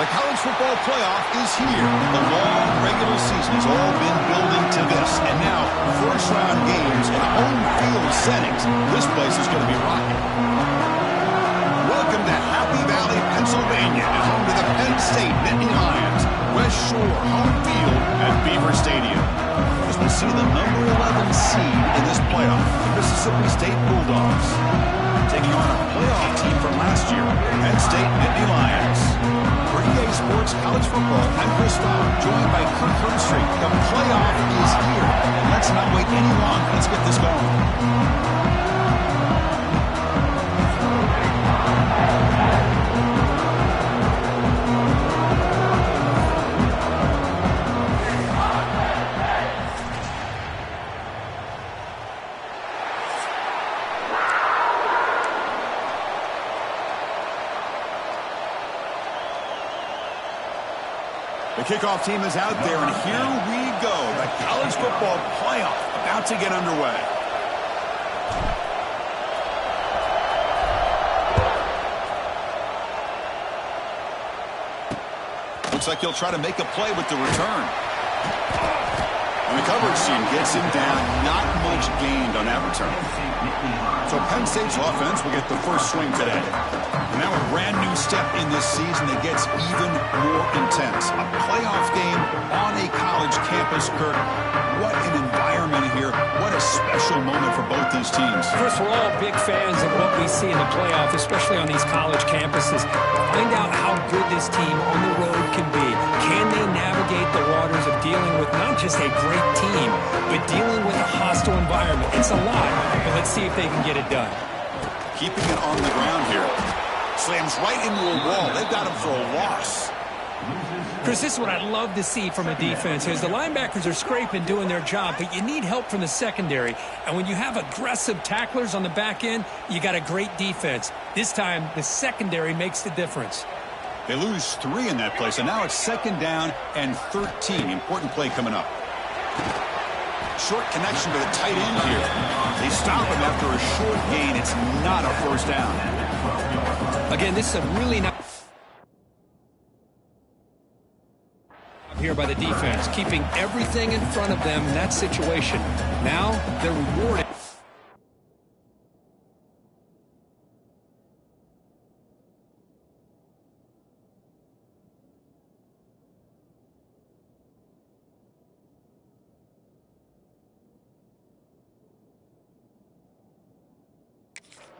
The college football playoff is here. The long regular season has all been building to this. And now, first-round games in home field settings. This place is going to be rocking. Welcome to Happy Valley, Pennsylvania, and home to the Penn State Nittany Lions. West Shore home field at Beaver Stadium. As we see the number 11 seed in this playoff, the Mississippi State Bulldogs. Taking on a playoff team from last year, Penn State Nittany Lions. For EA Sports College Football, I'm Chris Fowler, joined by Kirk Herbstreit. The playoff is here, and let's not wait any longer. Let's get this going. The kickoff team is out there, and here we go. The college football playoff about to get underway. Looks like he'll try to make a play with the return. And the coverage team gets him down. Not much gained on that return. So Penn State's offense will get the first swing today. Now a brand new step in this season that gets even more intense. A playoff game on a college campus, Kirk. What an environment here. What a special moment for both these teams. Chris, we're all big fans of what we see in the playoff, especially on these college campuses. Find out how good this team on the road can be. Can they navigate the waters of dealing with not just a great team, but dealing with a hostile environment? It's a lot, but let's see if they can get it done. Keeping it on the ground here. Slams right into a wall. They've got him for a loss. Chris, this is what I love to see from a defense. As the linebackers are scraping, doing their job, but you need help from the secondary. And when you have aggressive tacklers on the back end, you got a great defense. This time, the secondary makes the difference. They lose 3 in that play, so now it's 2nd down and 13. Important play coming up. Short connection to the tight end here. They stop him after a short gain. It's not a first down. Again, this is a really nice here by the defense, keeping everything in front of them in that situation. Now they're rewarded.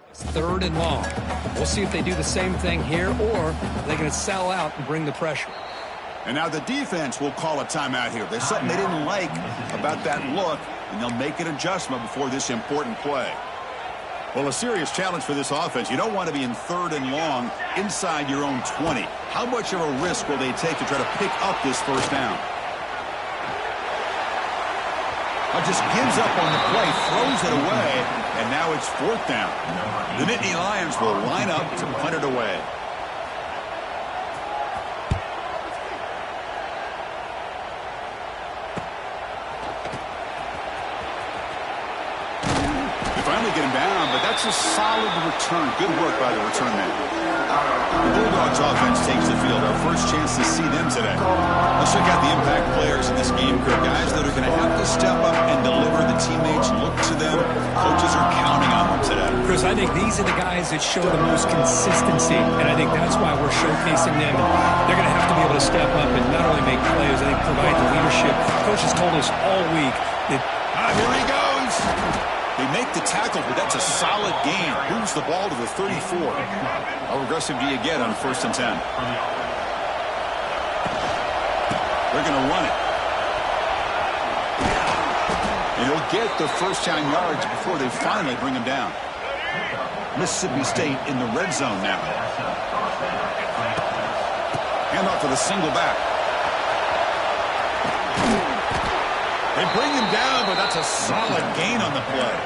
It's 3rd and long. We'll see if they do the same thing here, or they're going to sell out and bring the pressure. And now the defense will call a timeout here. There's something they didn't like about that look, and they'll make an adjustment before this important play. Well, a serious challenge for this offense. You don't want to be in 3rd and long inside your own 20. How much of a risk will they take to try to pick up this first down? Just gives up on the play, throws it away, and now it's 4th down. The Nittany Lions will line up to punt it away. They finally get him down, but that's a solid return. Good work by the return man. The Bulldogs offense takes the field. Our first chance to see them today. Let's check out the impact players in this game, Kirk. Guys that are going to have to step up and deliver. The teammates look to them. Coaches are counting on them today. Chris, I think these are the guys that show the most consistency, and I think that's why we're showcasing them. They're going to have to be able to step up and not only make plays, I think provide the leadership. Coach has told us all week that... Here he goes. They make the tackle, but that's a solid gain. Moves the ball to the 34. How aggressive do you get on 1st and 10? They're going to run it. And he'll get the first down yards before they finally bring him down. Mississippi State in the red zone now. Handoff for the single back. They bring him down, but that's a solid gain on the play.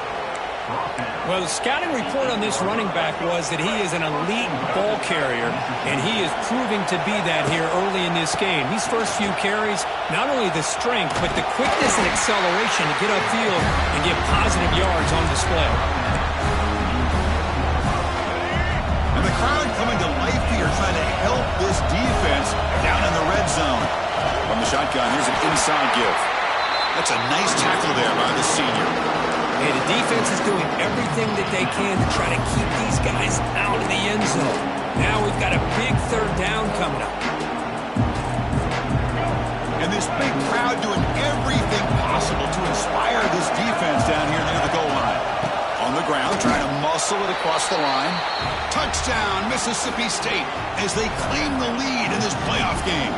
Well, the scouting report on this running back was that he is an elite ball carrier, and he is proving to be that here early in this game. These first few carries, not only the strength, but the quickness and acceleration to get upfield and get positive yards on display. And the crowd coming to life here trying to help this defense down in the red zone. From the shotgun, here's an inside give. That's a nice tackle there by the senior. Hey, the defense is doing everything that they can to try to keep these guys out of the end zone. Now we've got a big third down coming up. And this big crowd doing everything possible to inspire this defense down here near the goal line. On the ground, trying to muscle it across the line. Touchdown, Mississippi State, as they claim the lead in this playoff game.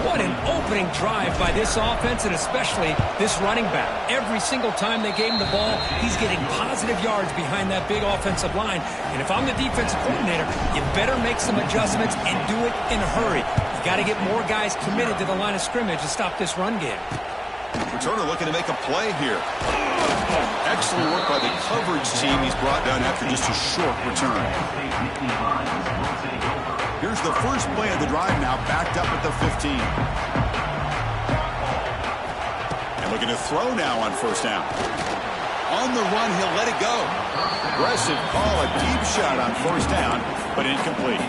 What an opening drive by this offense, and especially this running back. Every single time they gave him the ball, he's getting positive yards behind that big offensive line. And if I'm the defensive coordinator, you better make some adjustments and do it in a hurry. You got to get more guys committed to the line of scrimmage to stop this run game. Returner looking to make a play here. Excellent work by the coverage team. He's brought down after just a short return. Here's the first play of the drive now, backed up at the 15. And looking to throw now on first down. On the run, he'll let it go. Aggressive call, a deep shot on first down, but incomplete.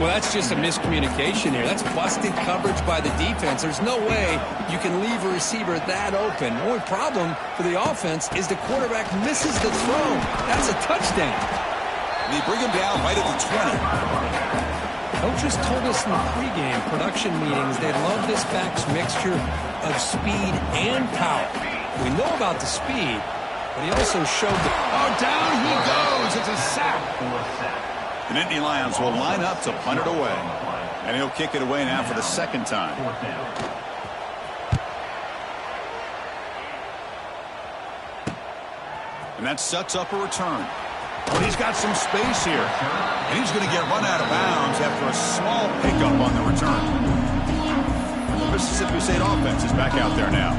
Well, that's just a miscommunication here. That's busted coverage by the defense. There's no way you can leave a receiver that open. The only problem for the offense is the quarterback misses the throw. That's a touchdown. They bring him down right at the 20. Coaches told us in the pregame production meetings they love this back's mixture of speed and power. We know about the speed, but he also showed the... Oh, down he goes. It's a sack. The Nittany Lions will line up to punt it away. And he'll kick it away now for the second time. And that sets up a return. But he's got some space here. And he's going to get run out of bounds after a small pickup on the return. The Mississippi State offense is back out there now.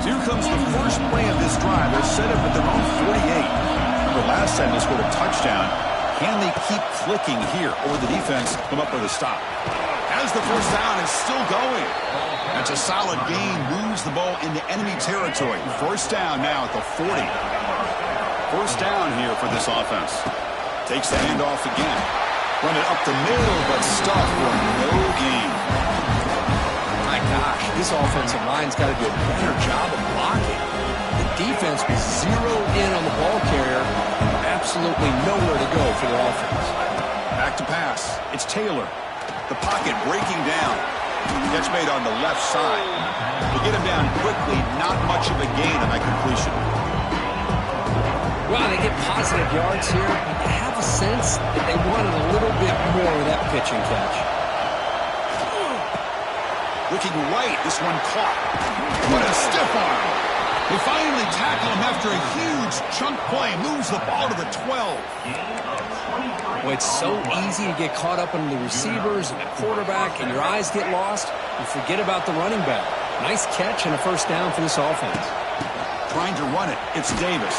So here comes the first play of this drive. They're set up at their own 48. Remember last time they scored a touchdown. Can they keep clicking here, or the defense come up with a stop? As the first down is still going. That's a solid gain. Moves the ball into enemy territory. First down now at the 40. First down here for this offense. Takes the handoff again. Run it up the middle, but stuffed for no gain. My gosh, this offensive line's got to do a better job of blocking. The defense was zeroed in on the ball carrier. Absolutely nowhere to go for the offense. Back to pass. It's Taylor. The pocket breaking down. Catch made on the left side. They get him down quickly. Not much of a gain on that completion. Well, they get positive yards here, but I have a sense that they wanted a little bit more of that pitch and catch. Looking right, this one caught. What a stiff arm. They finally tackle him after a huge chunk play. Moves the ball to the 12. Well, it's so easy to get caught up in the receivers and the quarterback, and your eyes get lost. You forget about the running back. Nice catch and a first down for this offense. Trying to run it. It's Davis.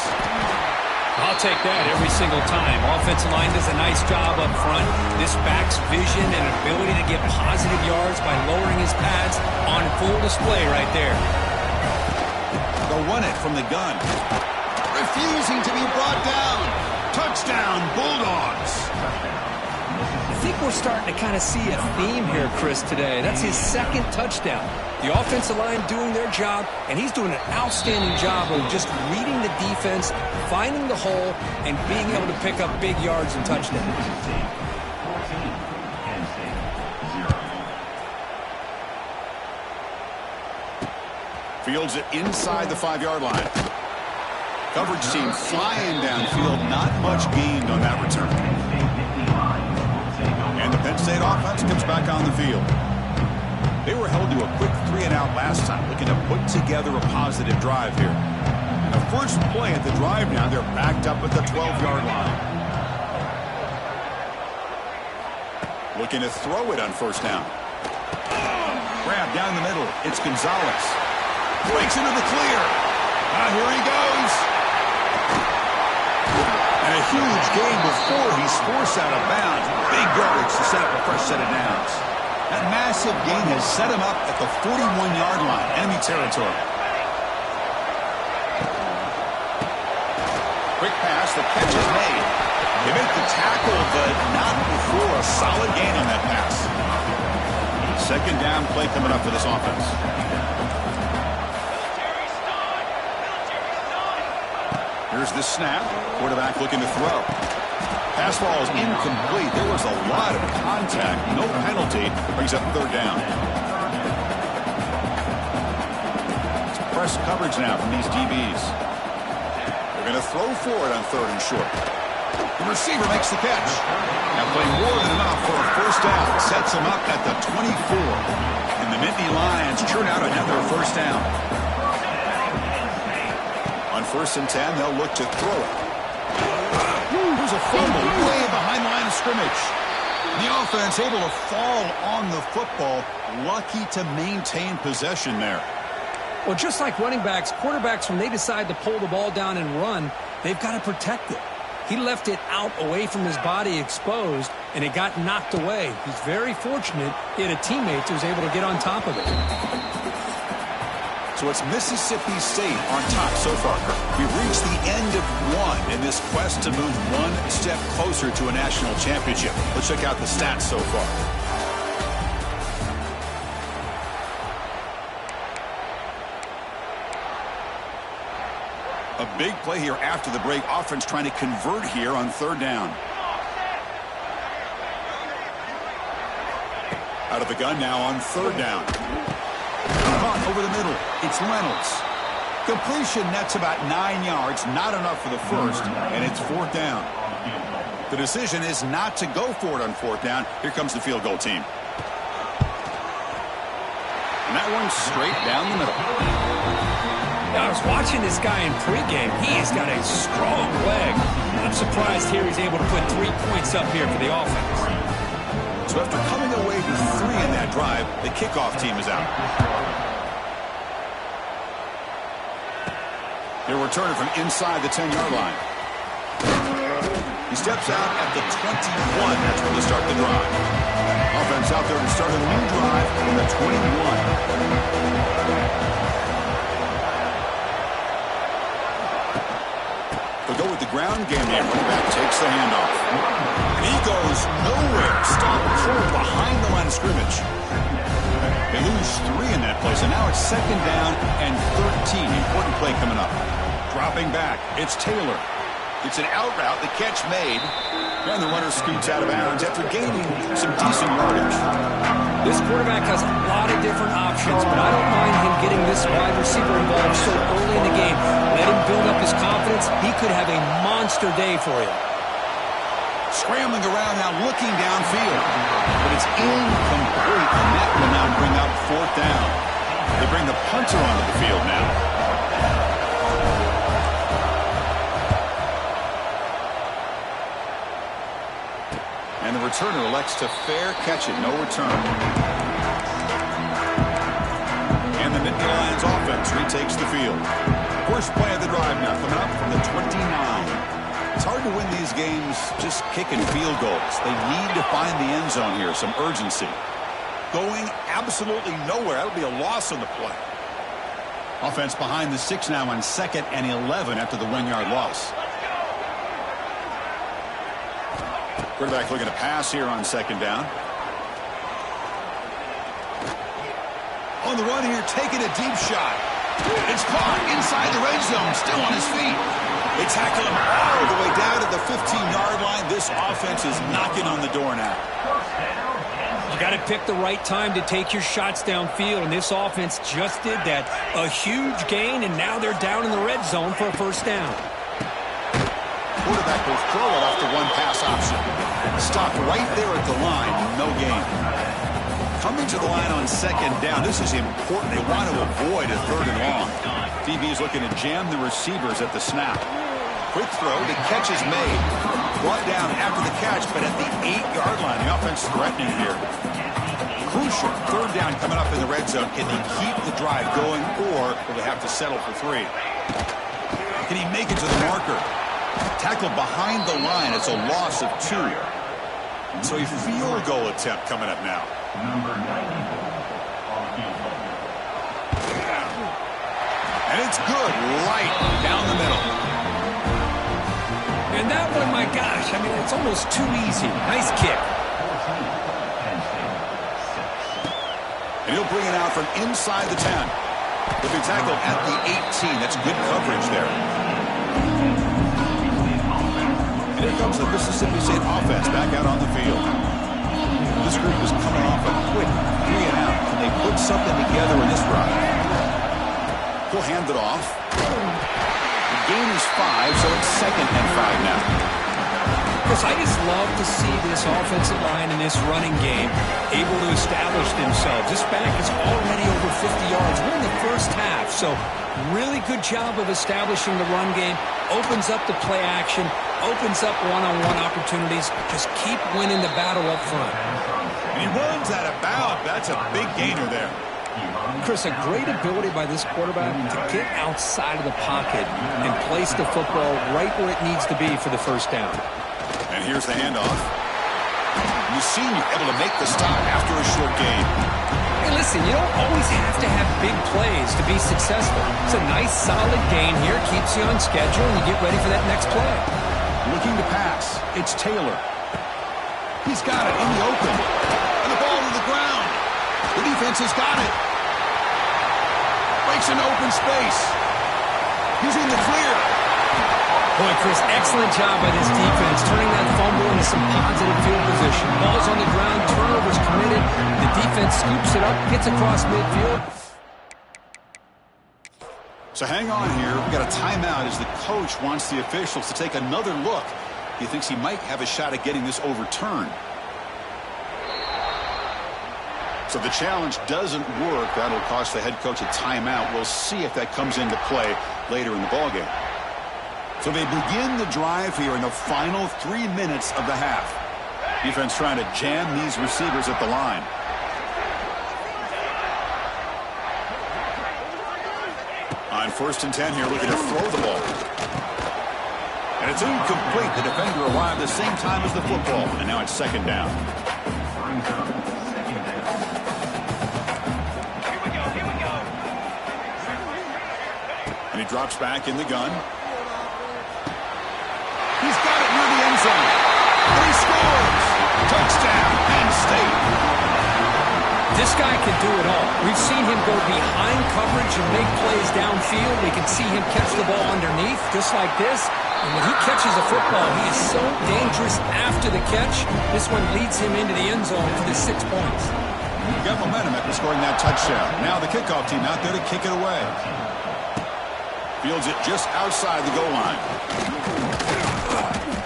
I'll take that every single time. Offensive line does a nice job up front. This back's vision and ability to get positive yards by lowering his pads on full display right there. They'll run it from the gun. Refusing to be brought down. Touchdown, Bulldogs. I think we're starting to kind of see a theme here, Chris, today. That's his second touchdown. The offensive line doing their job, and he's doing an outstanding job of just reading the defense, finding the hole, and being able to pick up big yards and touchdowns. Fields it inside the 5-yard line. Coverage team flying downfield. Not much gained on that return. And the Penn State offense comes back on the field. They were held to a quick 3-and-out last time, looking to put together a positive drive here. And the first play at the drive now, they're backed up at the 12-yard line. Looking to throw it on first down. Grab down the middle. It's Gonzalez. Breaks into the clear. Here he goes. And a huge gain before he's forced out of bounds. Big yardage to set up a fresh set of downs. That massive gain has set him up at the 41-yard line, enemy territory. Quick pass, the catch is made. They make the tackle, but not before a solid gain on that pass. Second down play coming up for this offense. Here's the snap. Quarterback looking to throw. Pass ball is incomplete. There was a lot of contact. No penalty. Brings up third down. It's press coverage now from these DBs. They're going to throw for it on third and short. The receiver makes the catch. Now playing more than enough for a first down. Sets him up at the 24. And the Nittany Lions churn out another first down. On 1st and 10, they'll look to throw it. There's a fumble way behind the line of scrimmage. The offense able to fall on the football. Lucky to maintain possession there. Well, just like running backs, quarterbacks, when they decide to pull the ball down and run, they've got to protect it. He left it out away from his body exposed, and it got knocked away. He's very fortunate he had a teammate who was able to get on top of it. So it's Mississippi State on top so far. We've reached the end of one in this quest to move one step closer to a national championship. Let's check out the stats so far. A big play here after the break. Offense trying to convert here on third down. Out of the gun now on third down. Caught over the middle. It's Reynolds. Completion nets about 9 yards. Not enough for the first, and it's fourth down. The decision is not to go for it on fourth down. Here comes the field goal team. And that one's straight down the middle. Now, I was watching this guy in pregame. He has got a strong leg. I'm surprised here he's able to put 3 points up here for the offense. So after coming away with 3 in that drive, the kickoff team is out. They're returning from inside the 10-yard line. He steps out at the 21. That's where they start the drive. Offense out there to start a new drive from the 21. They'll go with the ground game here. Running back takes the handoff. And he goes nowhere. Stopped cold behind the line of scrimmage. They lose 3 in that place, and now it's second down and 13. Important play coming up. Dropping back. It's Taylor. It's an out route. The catch made. And the runner scoots out of bounds after gaining some decent yardage. This quarterback has a lot of different options, but I don't mind him getting this wide receiver involved so early in the game. Let him build up his confidence. He could have a monster day for you. Scrambling around now, looking downfield. But it's incomplete, and that will now bring up fourth down. They bring the punter onto the field now. And the returner elects to fair catch it. No return. And the Nittany Lions offense retakes the field. First play of the drive now coming up from the 29. It's hard to win these games just kicking field goals. They need to find the end zone here, some urgency. Going absolutely nowhere. That'll be a loss on the play. Offense behind the 6 now on 2nd and 11 after the 1-yard loss. Quarterback looking to pass here on second down. On the run here, taking a deep shot. It's caught inside the red zone, still on his feet. They tackle him all the way down to the 15-yard line. This offense is knocking on the door now. You got to pick the right time to take your shots downfield, and this offense just did that. A huge gain, and now they're down in the red zone for a first down. Quarterback will throw it off the one pass option. Stopped right there at the line. No gain. Coming to the line on second down. This is important. They want to avoid a third and long. DB is looking to jam the receivers at the snap. Quick throw. The catch is made. Brought down after the catch, but at the 8-yard line. The offense threatening here. Crucial. Third down coming up in the red zone. Can they keep the drive going, or will they have to settle for 3? Can he make it to the marker? Tackled behind the line. It's a loss of 2. So a field goal attempt coming up now. And it's good right down the middle. gosh, I mean, it's almost too easy. Nice kick. And he'll bring it out from inside the 10. He'll be tackled at the 18. That's good coverage there. And here comes the Mississippi State offense back out on the field. This group is coming off a quick 3 and out. Can they put something together in this drive? He'll hand it off. The gain is 5, so it's 2nd and 5 now. Chris, I just love to see this offensive line in this running game able to establish themselves. This back is already over 50 yards. We're in the first half, so really good job of establishing the run game. Opens up the play action, opens up one-on-one opportunities. Just keep winning the battle up front. And he runs out of bounds. That's a big gainer there. Chris, a great ability by this quarterback to get outside of the pocket and place the football right where it needs to be for the first down. And here's the handoff. Mussini able to make the stop after a short gain. Hey, listen, you don't always have to have big plays to be successful. It's a nice, solid gain here. Keeps you on schedule, and you get ready for that next play. Looking to pass. It's Taylor. He's got it in the open. And the ball to the ground. The defense has got it. Breaks into open space. He's in the clear. Boy, Chris, excellent job by this defense, turning that fumble into some positive field position. Ball's on the ground, turnovers committed. The defense scoops it up, gets across midfield. So hang on here. We've got a timeout as the coach wants the officials to take another look. He thinks he might have a shot at getting this overturned. So the challenge doesn't work. That'll cost the head coach a timeout. We'll see if that comes into play later in the ballgame. So they begin the drive here in the final 3 minutes of the half. Defense trying to jam these receivers at the line. On 1st and 10 here, looking to throw the ball. And it's incomplete. The defender arrived the same time as the football. And now it's 2nd down. And he drops back in the gun. He's got it near the end zone. And he scores. Touchdown, Penn State. This guy can do it all. We've seen him go behind coverage and make plays downfield. We can see him catch the ball underneath, just like this. And when he catches a football, he is so dangerous after the catch. This one leads him into the end zone for the 6 points. He got momentum after scoring that touchdown. Now the kickoff team out there to kick it away. Fields it just outside the goal line.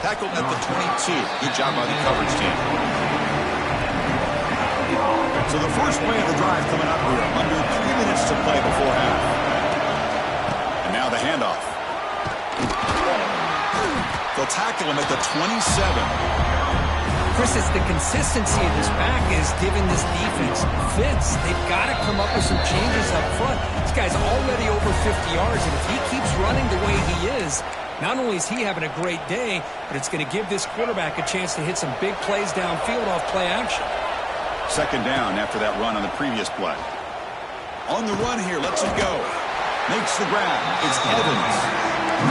Tackled at the 22. Good job by the coverage team. So the first play of the drive coming up here. Under 3 minutes to play before half. And now the handoff. They'll tackle him at the 27. Chris, it's the consistency of this back is giving this defense fits. They've got to come up with some changes up front. This guy's already over 50 yards, and if he keeps running the way he is, not only is he having a great day, but it's going to give this quarterback a chance to hit some big plays downfield off play action. 2nd down after that run on the previous play. On the run here, lets it go. Makes the grab. It's Evans.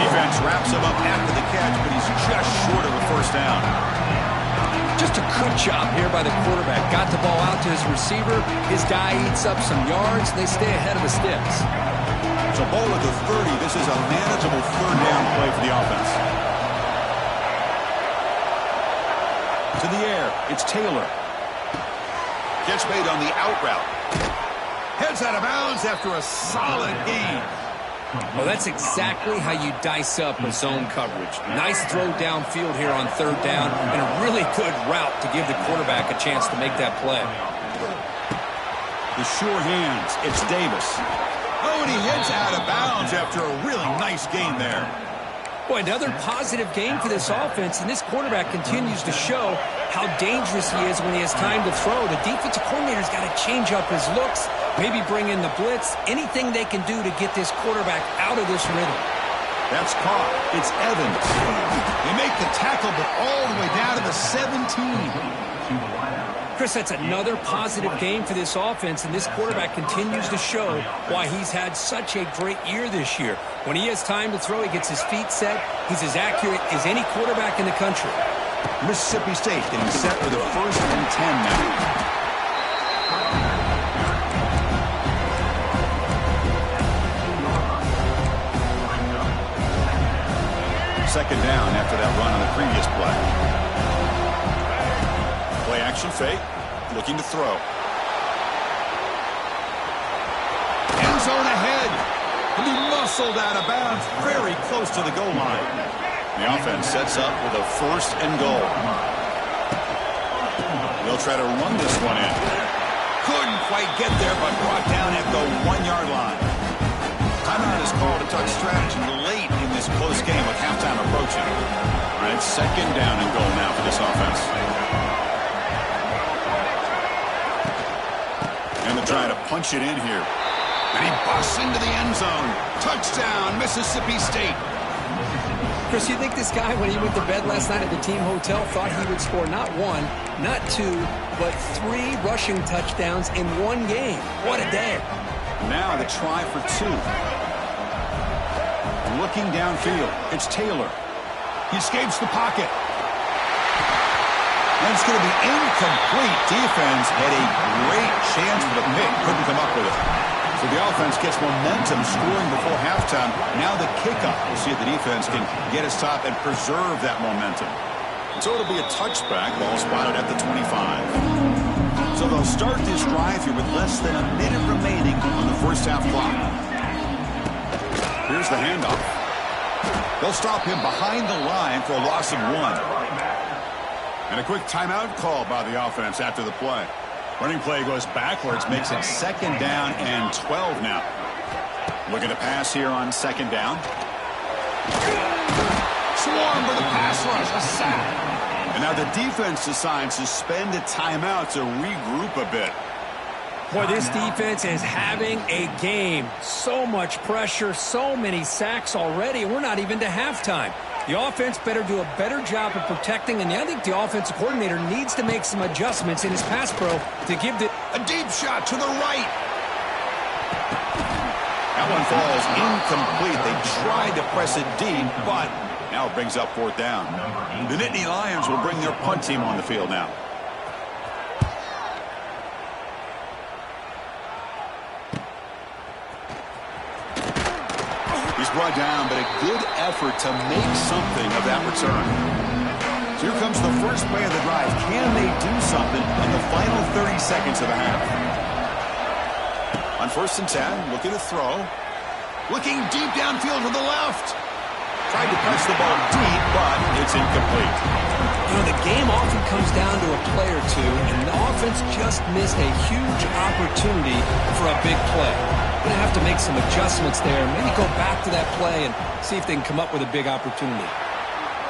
Defense wraps him up after the catch, but he's just short of a 1st down. Just a good job here by the quarterback. Got the ball out to his receiver. His guy eats up some yards. They stay ahead of the sticks. So ball at the 30. This is a manageable 3rd down play for the offense. To the air. It's Taylor. Gets made on the out route. Heads out of bounds after a solid gain. Well, that's exactly how you dice up a zone coverage. Nice throw downfield here on 3rd down, and a really good route to give the quarterback a chance to make that play. The sure hands. It's Davis. Oh, and he heads out of bounds after a really nice gain there. Boy, another positive game for this offense, and this quarterback continues to show how dangerous he is when he has time to throw. The defensive coordinator's got to change up his looks, maybe bring in the blitz, anything they can do to get this quarterback out of this rhythm. That's caught. It's Evans. They make the tackle, but all the way down to the 17. Chris, that's another positive game for this offense, and this quarterback continues to show why he's had such a great year this year. When he has time to throw, he gets his feet set. He's as accurate as any quarterback in the country. Mississippi State getting set for the 1st and 10 now. Second down after that run on the previous play. Play action fake, looking to throw. End zone ahead. And he muscled out of bounds very close to the goal line. The offense sets up with a 1st and goal. They'll try to run this one in. Couldn't quite get there, but brought down at the 1-yard line. Timeout is called to talk strategy late in this close game with halftime approaching. All right, 2nd down and goal now for this offense. And they're trying to punch it in here. And he busts into the end zone. Touchdown, Mississippi State. Chris, you think this guy, when he went to bed last night at the team hotel, thought he would score not 1, not 2, but 3 rushing touchdowns in 1 game? What a day. Now the try for 2. Looking downfield, it's Taylor. He escapes the pocket. And it's going to be incomplete. Defense had a great chance for the pick. Couldn't come up with it. So the offense gets momentum scoring before halftime. Now the kickoff. We'll see if the defense can get a stop and preserve that momentum. So it'll be a touchback. Ball spotted at the 25. So they'll start this drive here with less than a minute remaining on the first half clock. Here's the handoff. They'll stop him behind the line for a loss of 1. And a quick timeout call by the offense after the play. Running play goes backwards, makes it 2nd down and 12 now. Looking to pass here on 2nd down. Swarm for the pass rush, a sack. And now the defense decides to spend a timeout to regroup a bit. Boy, this defense is having a game. So much pressure, so many sacks already. We're not even to halftime. The offense better do a better job of protecting, and I think the offensive coordinator needs to make some adjustments in his pass pro to give the... A deep shot to the right. That one falls incomplete. They tried to press it deep, but now it brings up 4th down. The Nittany Lions will bring their punt team on the field now. He's brought down, but a good effort to make something of that return. So here comes the first play of the drive. Can they do something in the final 30 seconds of the half? On 1st and 10, looking to throw. Looking deep downfield to the left. Tried to press the ball deep, but it's incomplete. You know, the game often comes down to a play or two, and the offense just missed a huge opportunity for a big play. Going to have to make some adjustments there. Maybe go back to that play and see if they can come up with a big opportunity.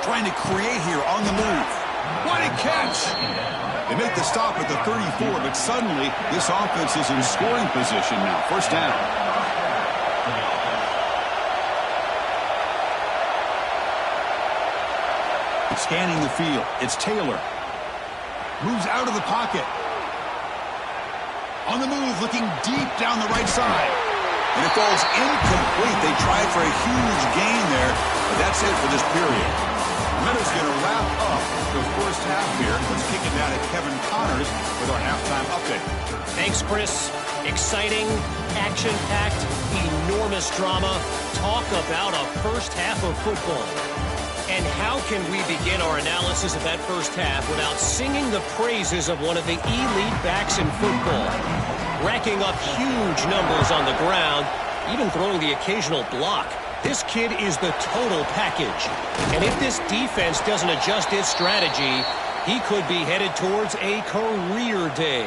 Trying to create here on the move. What a catch! They make the stop at the 34, but suddenly this offense is in scoring position now. 1st down. Scanning the field. It's Taylor. Moves out of the pocket. On the move, looking deep down the right side. And it falls incomplete. They tried for a huge gain there, but that's it for this period. Minutes going to wrap up the first half here. Let's kick it down to Kevin Connors with our halftime update. Thanks, Chris. Exciting, action-packed, enormous drama. Talk about a first half of football. And how can we begin our analysis of that first half without singing the praises of one of the elite backs in football? Racking up huge numbers on the ground, even throwing the occasional block. This kid is the total package. And if this defense doesn't adjust its strategy, he could be headed towards a career day.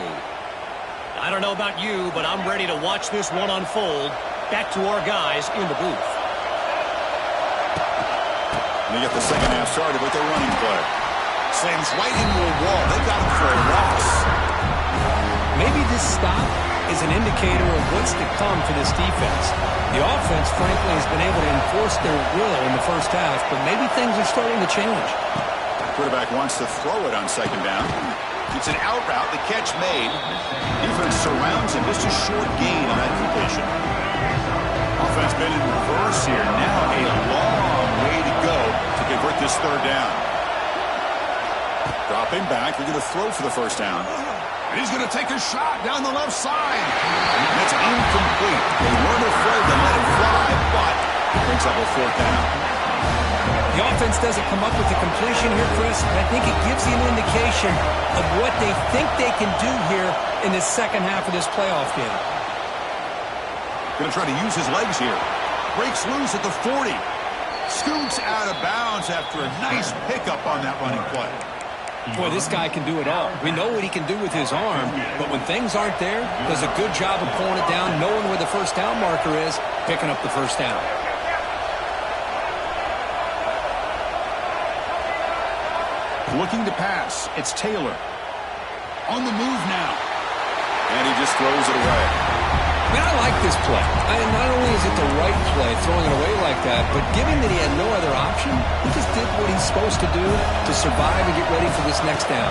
I don't know about you, but I'm ready to watch this one unfold. Back to our guys in the booth. They get the second half started with their running play. Slams right into a wall. They got him for a loss. Maybe this stop is an indicator of what's to come for this defense. The offense, frankly, has been able to enforce their will in the first half, but maybe things are starting to change. Quarterback wants to throw it on 2nd down. It's an out route. The catch made. Defense surrounds him. Just a short gain on that completion. Offense been in reverse here. Now a long way to go to convert this third down. Dropping back. They're going to throw for the first down. And he's going to take a shot down the left side. That's incomplete. They weren't afraid to let it fly, but it brings up a fourth down. The offense doesn't come up with the completion here, Chris. I think it gives you an indication of what they think they can do here in the second half of this playoff game. Going to try to use his legs here. Breaks loose at the 40. Scoots out of bounds after a nice pickup on that running play. Boy, this guy can do it all. We know what he can do with his arm, but when things aren't there, does a good job of pulling it down, knowing where the first down marker is, picking up the first down. Looking to pass. It's Taylor. On the move now. And he just throws it away. I mean, I like this play. Not only is it the right play, throwing it away like that, but given that he had no other option, he just did what he's supposed to do to survive and get ready for this next down.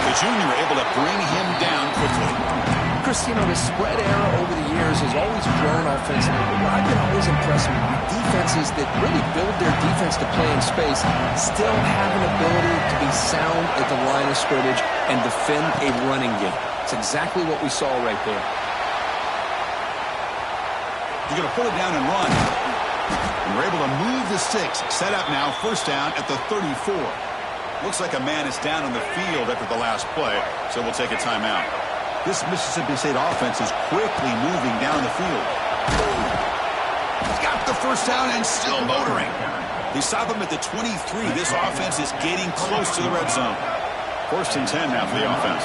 The junior able to bring him down quickly. Chris, you know, the spread era over the years has always grown offensively. But I've been always impressed with defenses that really build their defense to play in space, still have an ability to be sound at the line of scrimmage and defend a running game. It's exactly what we saw right there. You're going to pull it down and run. And we're able to move the sticks. Set up now, first down at the 34. Looks like a man is down on the field after the last play, so we'll take a timeout. This Mississippi State offense is quickly moving down the field. He's got the first down and still motoring. They stop him at the 23. This offense is getting close to the red zone. First and 10 now for the offense.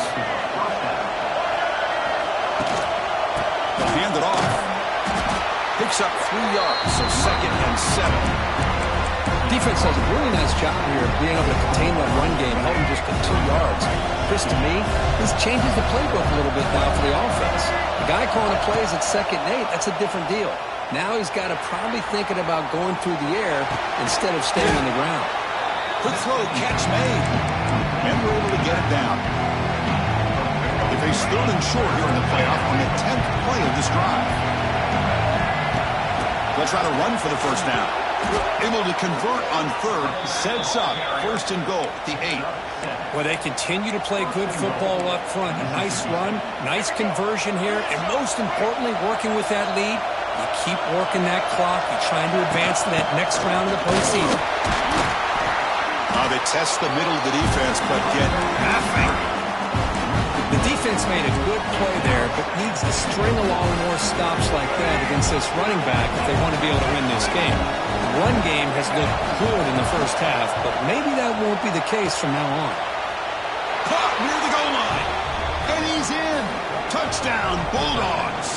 They'll hand it off. Picks up 3 yards, so second and 7. Defense does a really nice job here of being able to contain that run game, held him just to 2 yards. Chris, to me, this changes the playbook a little bit now for the offense. The guy calling the plays at 2nd and 8, that's a different deal. Now he's got to probably thinking about going through the air instead of staying on the ground. Quick throw, catch made. And we're able to get it down. They face 3rd and short here in the playoff on the 10th play of this drive. They'll try to run for the first down. Able to convert on 3rd, sets up 1st and goal at the 8. Well, they continue to play good football up front. A nice run, nice conversion here, and most importantly, working with that lead, you keep working that clock. You're trying to advance to that next round of the postseason. They test the middle of the defense, but get nothing. The defense made a good play there, but needs to string along more stops like that against this running back if they want to be able to win this game. The run game has looked good in the first half, but maybe that won't be the case from now on. Caught near the goal line. And he's in. Touchdown, Bulldogs.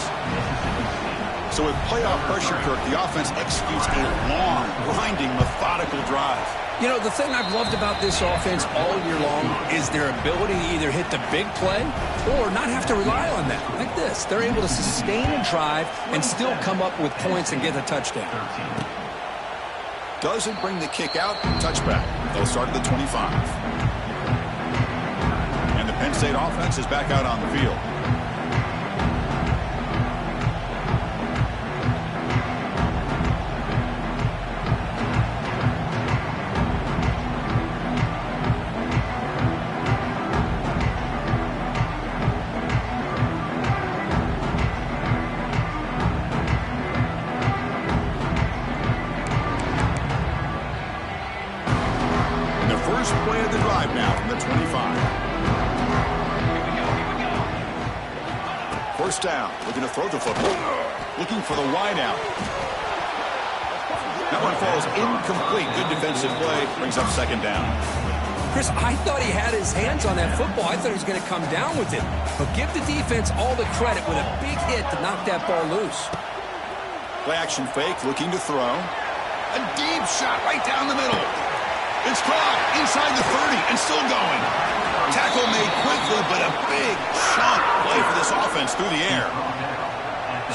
So with playoff pressure, Kirk, the offense executes a long, grinding, methodical drive. You know, the thing I've loved about this offense all year long is their ability to either hit the big play or not have to rely on that. Like this. They're able to sustain a drive and still come up with points and get a touchdown. Doesn't bring the kick out. Touchback. They'll start at the 25. And the Penn State offense is back out on the field. Play of the drive now from the 25. First down. Looking to throw the football. Looking for the wide out. That one falls incomplete. Good defensive play. Brings up second down. Chris, I thought he had his hands on that football. I thought he was going to come down with it. But give the defense all the credit with a big hit to knock that ball loose. Play action fake. Looking to throw. A deep shot right down the middle. It's caught inside the 30 and still going. Tackle made quickly, but a big chunk play for this offense through the air.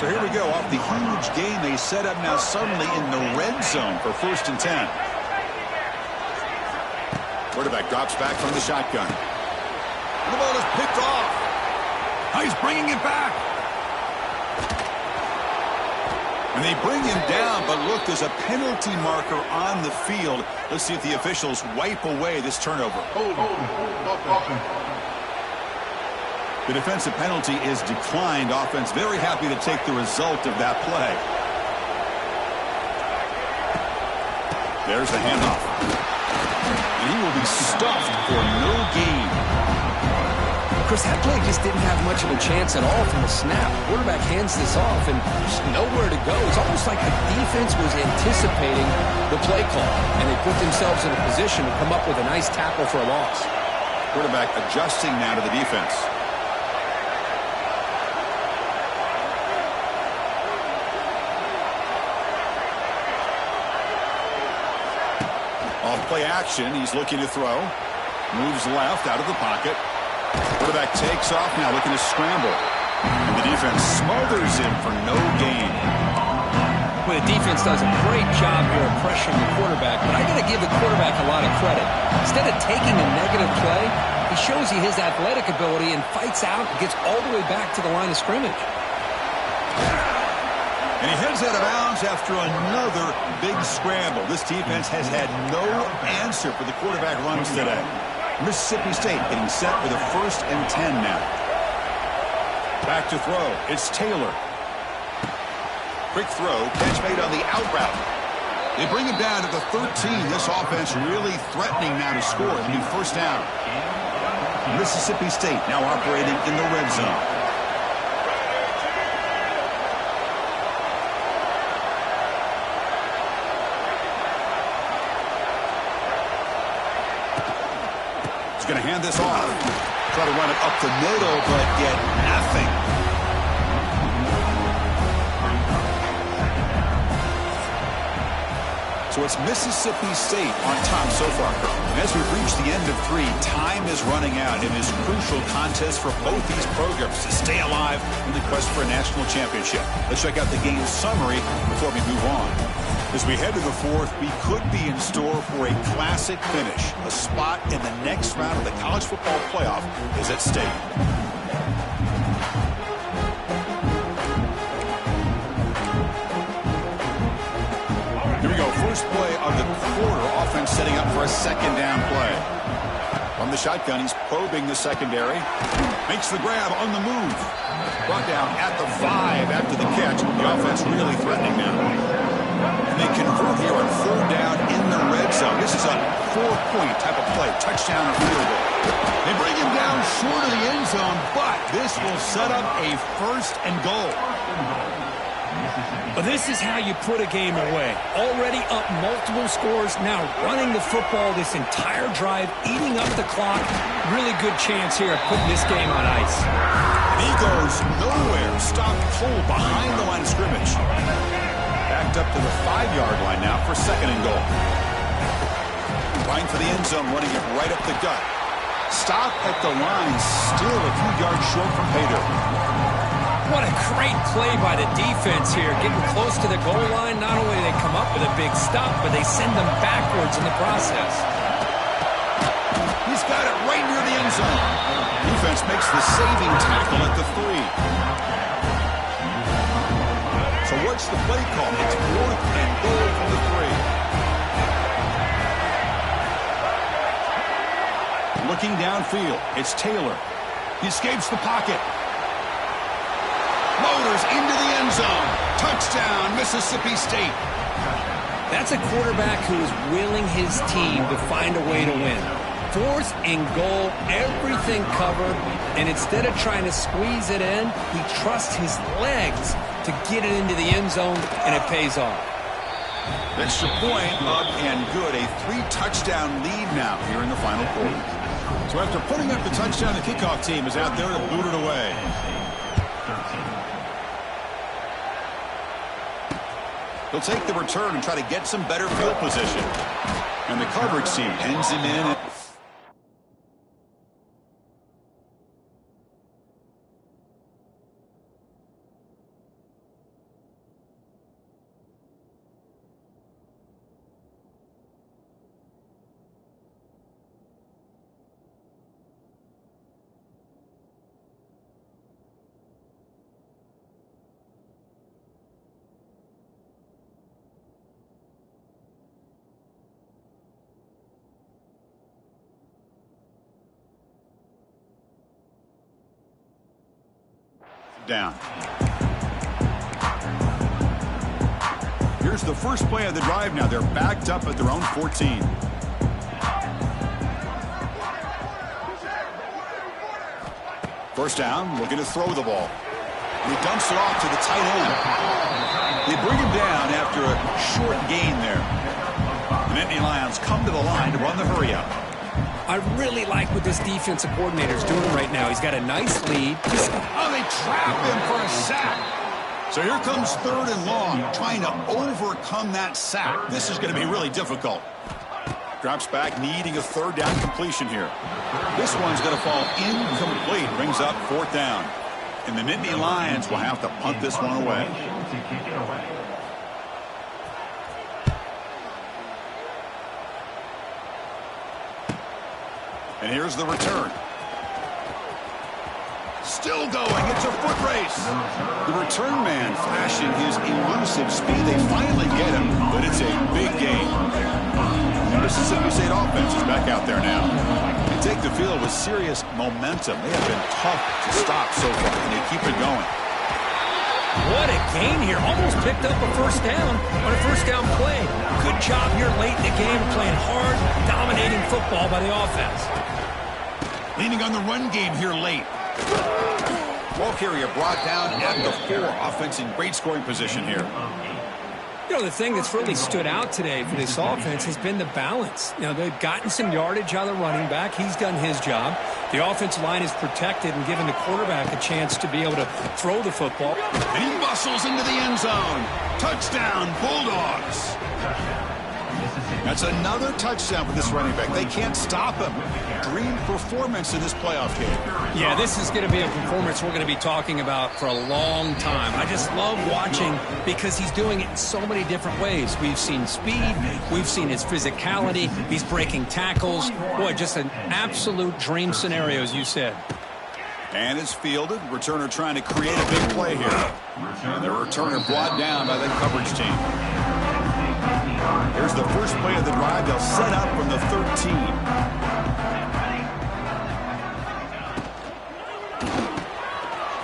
So here we go. Off the huge gain they set up now suddenly in the red zone for 1st and 10. Quarterback drops back from the shotgun. The ball is picked off. He's bringing it back. And they bring him down, but look, there's a penalty marker on the field. Let's see if the officials wipe away this turnover. The defensive penalty is declined. Offense very happy to take the result of that play. There's the handoff. And he will be stuffed for no gain. Chris, that play just didn't have much of a chance at all from the snap. The quarterback hands this off, and there's nowhere to go. It's almost like the defense was anticipating the play call, and they put themselves in a position to come up with a nice tackle for a loss. Quarterback adjusting now to the defense. Off play action, he's looking to throw. Moves left out of the pocket. Quarterback takes off now, looking to scramble. And the defense smothers him for no gain. Well, the defense does a great job here of pressuring the quarterback, but I got to give the quarterback a lot of credit. Instead of taking a negative play, he shows you his athletic ability and fights out and gets all the way back to the line of scrimmage. And he heads out of bounds after another big scramble. This defense has had no answer for the quarterback runs today. Mississippi State getting set for the 1st and 10 now. Back to throw. It's Taylor. Quick throw. Catch made on the out route. They bring him down to the 13. This offense really threatening now to score. It'll be 1st down. Mississippi State now operating in the red zone. He's going to hand this off. Try to run it up the middle, but get nothing. So it's Mississippi State on top so far. And as we've reached the end of 3, time is running out in this crucial contest for both these programs to stay alive in the quest for a national championship. Let's check out the game summary before we move on. As we head to the 4th, we could be in store for a classic finish. A spot in the next round of the college football playoff is at stake. Here we go. First play of the quarter. Offense setting up for a 2nd down play. From the shotgun, he's probing the secondary. Makes the grab on the move. Brought down at the 5 after the catch. The offense really threatening now. And they convert here on 3rd down in the red zone. This is a 4-point type of play. Touchdown or field goal. They bring him down short of the end zone, but this will set up a 1st and goal. But this is how you put a game away. Already up multiple scores, now running the football this entire drive, eating up the clock. Really good chance here of putting this game on ice. And he goes nowhere. Stopped cold behind the line of scrimmage. Backed up to the 5-yard line now for 2nd and goal. Trying for the end zone, running it right up the gut. Stop at the line, still a few yards short from pay dirt. What a great play by the defense here. Getting close to the goal line, not only do they come up with a big stop, but they send them backwards in the process. He's got it right near the end zone. Defense makes the saving tackle at the 3. So what's the play call? It's 4th and goal from the 3. Looking downfield, it's Taylor. He escapes the pocket. Motors into the end zone. Touchdown, Mississippi State. That's a quarterback who is willing his team to find a way to win. 4th and goal, everything covered, and instead of trying to squeeze it in, he trusts his legs to get it into the end zone, and it pays off. Extra point up and good. A 3-touchdown lead now here in the final quarter. So after putting up the touchdown, the kickoff team is out there to boot it away. He'll take the return and try to get some better field position. And the coverage team pens him in. down. Here's the first play of the drive now. They're backed up at their own 14. First down, looking to throw the ball. He dumps it off to the tight end. They bring him down after a short gain there. The Nittany Lions come to the line to run the hurry-up. I really like what this defensive coordinator is doing right now. He's got a nice lead. Oh, they trap him for a sack. So here comes 3rd and long, trying to overcome that sack. This is going to be really difficult. Drops back, needing a 3rd down completion here. This one's going to fall incomplete. Brings up 4th down. And the Nittany Lions will have to punt this one away. And here's the return. Still going. It's a foot race. The return man flashing his elusive speed. They finally get him, but it's a big game. The Mississippi State offense is back out there now. They take the field with serious momentum. They have been tough to stop so far, and they keep it going. What a gain here. Almost picked up a first down on a first down play. Good job here late in the game, playing hard, dominating football by the offense. Leaning on the run game here late. Ball carrier brought down at the 4. Offense in great scoring position here. You know, the thing that's really stood out today for this offense has been the balance. You know, they've gotten some yardage out of the running back. He's done his job. The offensive line is protected and given the quarterback a chance to be able to throw the football. And he muscles into the end zone. Touchdown, Bulldogs. That's another touchdown for this running back. They can't stop him. Dream performance in this playoff game. Yeah, this is going to be a performance we're going to be talking about for a long time. I just love watching because he's doing it in so many different ways. We've seen speed. We've seen his physicality. He's breaking tackles. Boy, just an absolute dream scenario, as you said. And it's fielded. Returner trying to create a big play here. And the returner brought down by the coverage team. Here's the first play of the drive. They'll set up from the 13.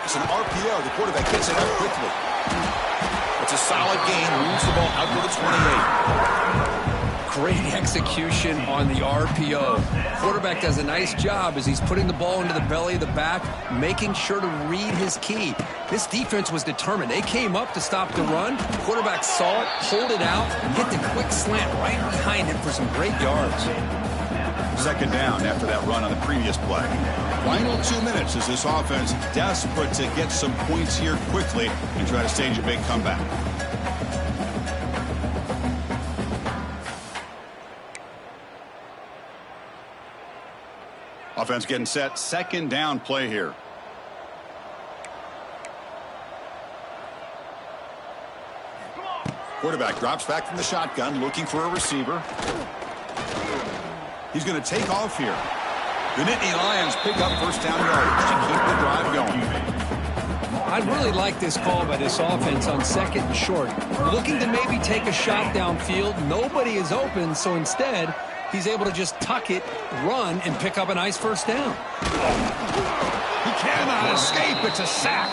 It's an RPO. The quarterback gets it up quickly. It's a solid gain. Moves the ball out to the 28. Great execution on the RPO. Quarterback does a nice job as he's putting the ball into the belly of the back, making sure to read his key. This defense was determined. They came up to stop the run. Quarterback saw it, pulled it out, and hit the quick slant right behind it for some great yards. 2nd down after that run on the previous play. Final 2 minutes as this offense desperate to get some points here quickly and try to stage a big comeback. Offense getting set. 2nd down play here. Quarterback drops back from the shotgun, looking for a receiver. He's going to take off here. The Nittany Lions pick up first down yardage to keep the drive going. I really like this call by this offense on 2nd and short. Looking to maybe take a shot downfield. Nobody is open, so instead, he's able to just tuck it, run, and pick up a nice first down. He cannot escape. It's a sack.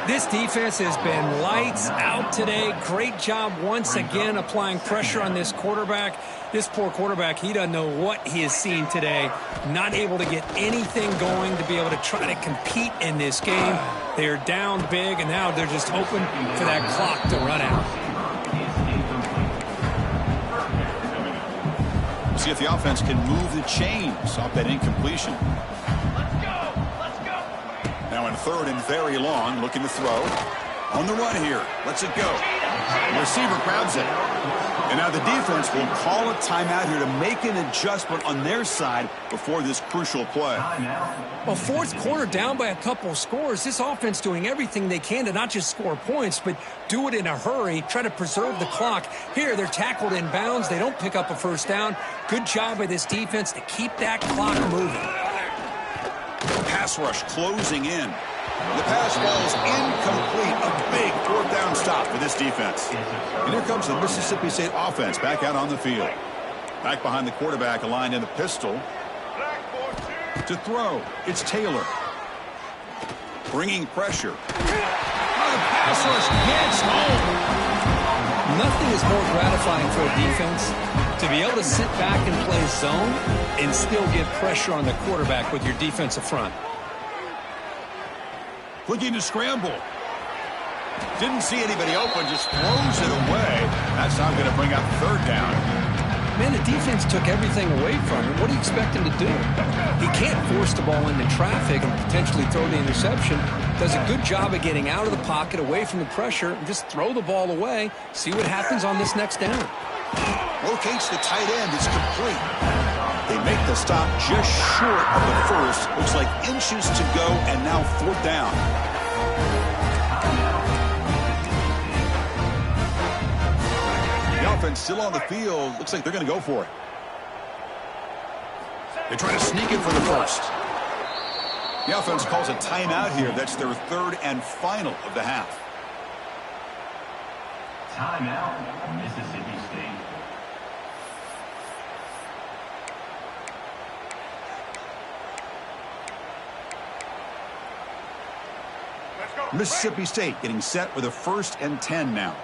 This defense has been lights out today. Great job once again applying pressure on this quarterback. This poor quarterback, he doesn't know what he has seen today. Not able to get anything going to be able to try to compete in this game. They're down big, and now they're just hoping for that clock to run out. See if the offense can move the chains off that incompletion. Now in 3rd and very long, looking to throw. On the run here. Lets it go. The receiver grabs it. And now the defense will call a timeout here to make an adjustment on their side before this crucial play. Well, 4th quarter down by a couple of scores. This offense doing everything they can to not just score points, but do it in a hurry, try to preserve the clock. Here, they're tackled in bounds. They don't pick up a first down. Good job by this defense to keep that clock moving. Pass rush closing in. The pass falls incomplete. A big 4th down stop for this defense. And here comes the Mississippi State offense back out on the field. Back behind the quarterback, aligned in the pistol. To throw, it's Taylor. bringing pressure. Oh, the pass rush gets home. Nothing is more gratifying for a defense to be able to sit back and play zone and still get pressure on the quarterback with your defensive front. Looking to scramble. Didn't see anybody open, just throws it away. That's not going to bring up third down. Man, the defense took everything away from him. What do you expect him to do? He can't force the ball into traffic and potentially throw the interception. Does a good job of getting out of the pocket, away from the pressure, and just throw the ball away. See what happens on this next down. Rotates the tight end. It's complete. They make the stop just short of the first. Looks like inches to go, and now fourth down. The offense still on the field. Looks like they're going to go for it. They try to sneak it for the first. The offense calls a timeout here. That's their third and final of the half. Timeout, Mississippi State. Mississippi State getting set with a 1st and 10 now.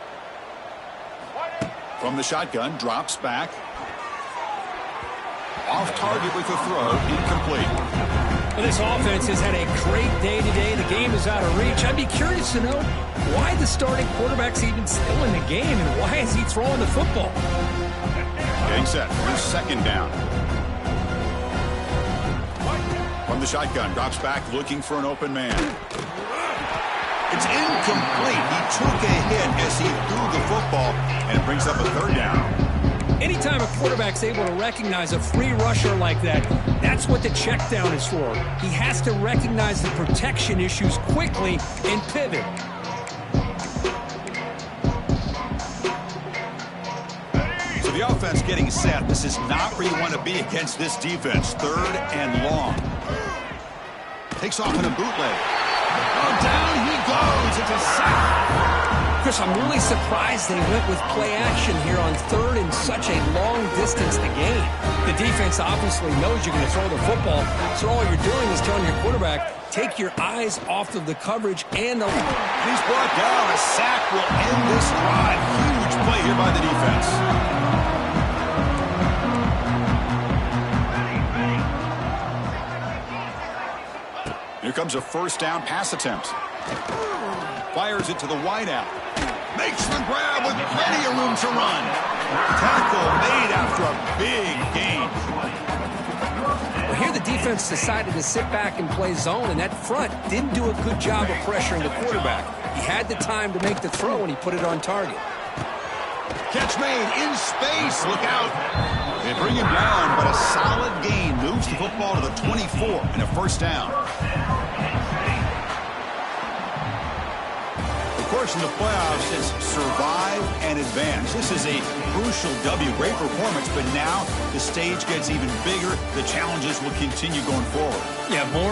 From the shotgun, drops back. Off target with the throw, incomplete. Well, this offense has had a great day today. The game is out of reach. I'd be curious to know why the starting quarterback's even still in the game and why is he throwing the football? Getting set for his second down. From the shotgun, drops back looking for an open man. It's incomplete. He took a hit as he threw the football, and it brings up a third down. Anytime a quarterback's able to recognize a free rusher like that, that's what the check down is for. He has to recognize the protection issues quickly and pivot. So the offense getting set. This is not where you want to be against this defense. Third and long. Takes off in a bootleg. Oh, down he goes. It's a sack. Chris, I'm really surprised they went with play action here on third and such a long distance to gain. The defense obviously knows you're going to throw the football, so all you're doing is telling your quarterback, take your eyes off of the coverage and the... He's brought down. A sack will end this drive. Huge play here by the defense. Here comes a first down pass attempt. Fires it to the wideout. Makes the grab with plenty of room to run. Tackle made after a big gain. Well, here the defense decided to sit back and play zone, and that front didn't do a good job of pressuring the quarterback. He had the time to make the throw, and he put it on target. Catch made in space. Look out. They bring him down, but a solid gain moves the football to the 24 and a first down. Of course, in the playoffs, it's survive and advance. This is a crucial W. Great performance, but now the stage gets even bigger. The challenges will continue going forward. Yeah, more